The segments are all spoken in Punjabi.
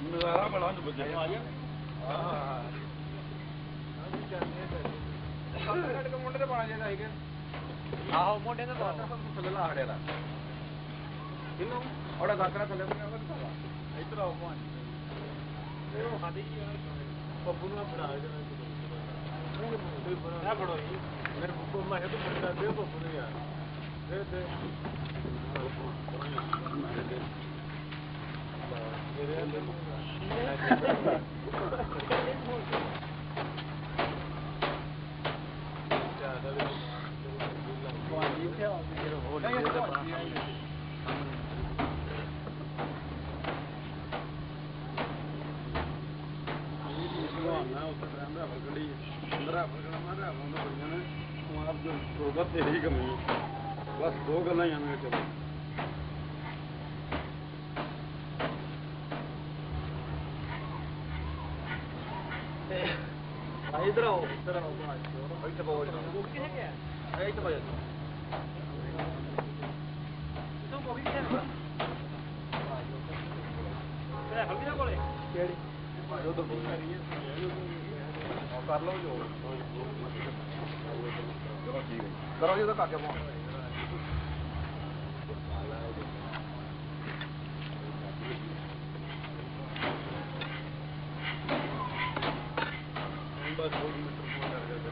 ਨਜ਼ਾਰਾ ਬੜਾ ਨੂੰ ਬੱਜਿਆ ਮੁੰਡੇ ਤੇ ਪਾਣਾ ਚਾਹੀਦਾ ਸੀਗਾ ਆਹੋ ਮੁੰਡੇ ਤੇ ਥੱਲੇ ਲਾ ਹੜਿਆ ਦਾ ਕਿੰਨੂੰ ਉਹਦਾ ਕਾਕਰਾ ਥੱਲੇ ਇੱਧਰ ਆਓ ਭਾਂ ਉਹ ਖਾਦੀ ਪੱਪੂ ਨੂੰ ਫੜਾ ਦੇਣਾ ਨਾ ਫੜੋ ਜੀ ਮੇਰੇ ਪੱਪੂ ਮੈਂ ਕਿਹਾ ਤੂੰ ਫੜਾ ਦੇ ਪੱਪੂ ਨੂੰ ਯਾਰ ਦੇ ਦੇ ਤੇਰੀ ਕਮੀ ਬਸ ਦੋ ਗੱਲਾਂ ਹੀ ਆਉਂਦੀਆਂ ਚਲੋ इधर आओ ਇੱਥੇ ਬਹੁਤ ਕਿੱਥੇ ਗਿਆ ਇੱਥੇ ਬਹੁਤ ਤੂੰ ਕੋਈ ਕਿੱਥੇ ਹੈ ਤੇਰਾ ਹਲਕੀ ਕੋਲੇ ਕਿਹੜੀ ਜੋ ਤਾਂ ਬਹੁਤ ਸਾਰੀ ਹੈ ਉਹ ਕਰ ਲਓ ਜੋ ਚਲੋ ਠੀਕ ਹੈ ਕਰੋ ਜੀ ਉਹਦਾ ਕਾਕੇ ਪਾ बस 2 मीटर फोन कर दे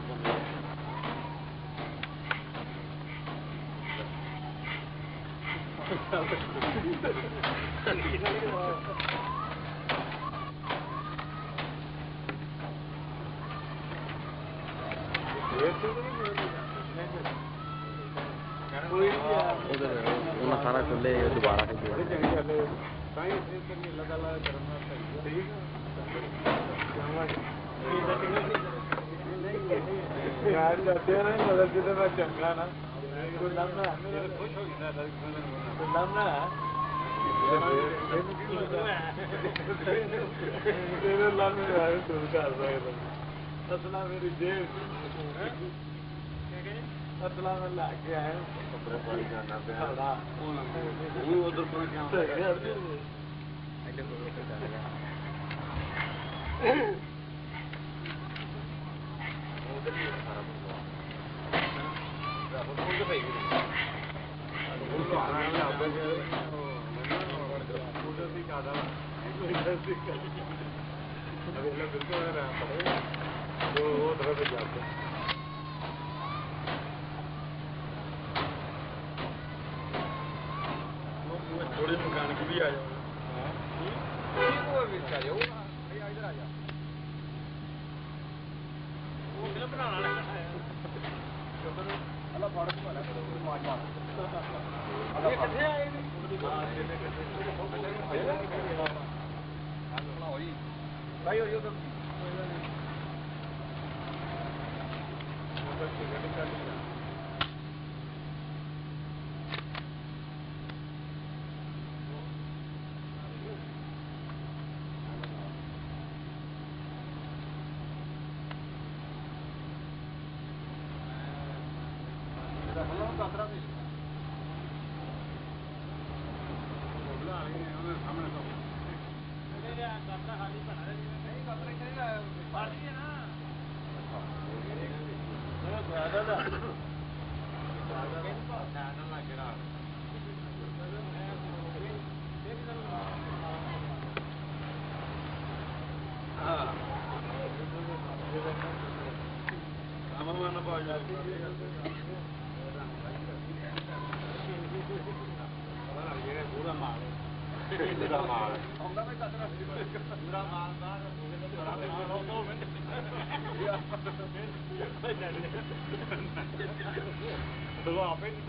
ਉਹਨਾਂ ਸਾਰਾ ਖੁੱਲੇ ਦੁਬਾਰਾ यार जाते हैं ना मदद से तो मैं चंगा ना तो लम्बा खुश हो गया था तो लम्बा तेरे लम्बे यार तू कर रहा है असला मेरी जेब असला में लाके आए कपड़े पानी जाना पे वो उधर पर क्या थोड़ी मकान की भी आ जाओ इधर आ जा वो फिल्म बनाना अल्लाह फाड़ के मारा मार ये किथे आए भाई हो तो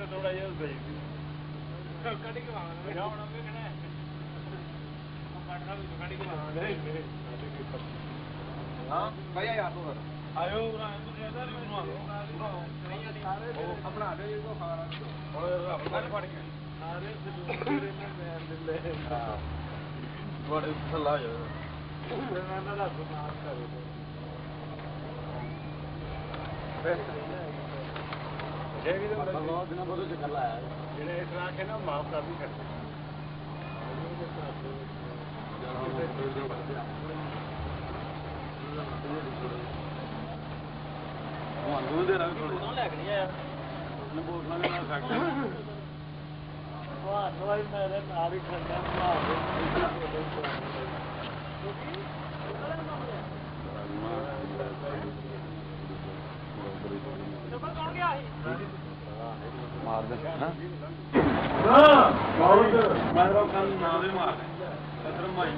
थोड़ा ये सही कड़ी के मांगना जाओ ना पे कहना है काटना भी कड़ी के मांगना नहीं हां भैया यार तो आयो ना तू ज्यादा नहीं मांगो अपना दे को खाना और अपना फड़ के सारे दूसरे में ले हां बड़े सलाह है मैं ना सुना करो ਵੀ ਤਾਂ ਬਹੁਤ ਦਿਨਾਂ ਬਾਅਦ ਚੱਕਰ ਲਾਇਆ ਜਿਹੜੇ ਇਸ ਤਰ੍ਹਾਂ ਕੇ ਨਾ ਮਾਫ ਕਰ ਵੀ ਕਰਦੇ ਤੁਹਾਨੂੰ ਦੇ ਰੰਗ ਥੋੜਾ ਲੈ ਕੇ ਨਹੀਂ ਆਇਆ ਉਹਨੇ ਬੋਤਲਾਂ ਦੇ ਨਾਲ ਫੈਕਟ ਵਾਹ ਨਵਾਈ ਮੇਰੇ ਨਾਲ ਹੀ ਖੰਡਾ ਕੌਣ ਗਿਆ ਮਾਰ ਦੇ ਨਾ ਬਹੁਤ ਮੈਂ ਕੱਲ ਨਾ ਦੇ ਮਾਰ ਕਦਰ ਮਾਈ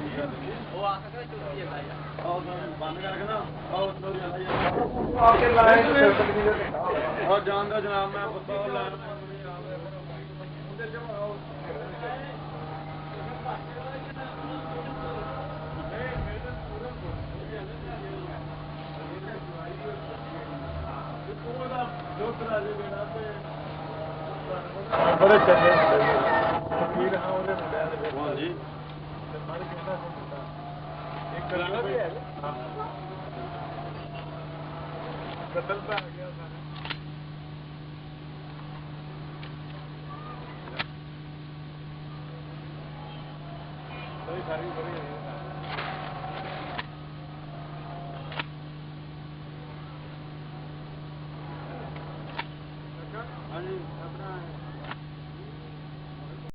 ਉਹ ਆ ਕੇ ਚੁੱਕੀ ਜਾਂਦਾ ਯਾਰ ਉਹ ਬੰਦ ਕਰਕੇ ਨਾ ਉਹ ਤੋਂ ਜਾਂਦਾ ਆ ਕੇ ਲਾਇਆ ਉਹ ਜਾਣਦਾ ਜਨਾਬ ਮੈਂ ਪੁੱਛਦਾ ਲਾਇਆ ਉਹਦੇ ਜਮਾ ਬੜੇ ਚੰਗੇ ਫਕੀਰ ਹਾਂ ਉਹਦੇ ਮੁੰਡਿਆਂ ਦੇ ਵਿੱਚ ਹਾਂਜੀ ਤੇ ਮਰ ਕਹਿੰਦਾ ਸੀ ਮੁੰਡਾ ਇੱਕ ਕਰਾਣਾ ਵੀ ਹੈ ਹਾਂ ਕਤਲ ਤਾਂ ਆ ਗਿਆ ਸਾਰਾ ਸਾਰੀ ਬੜੀ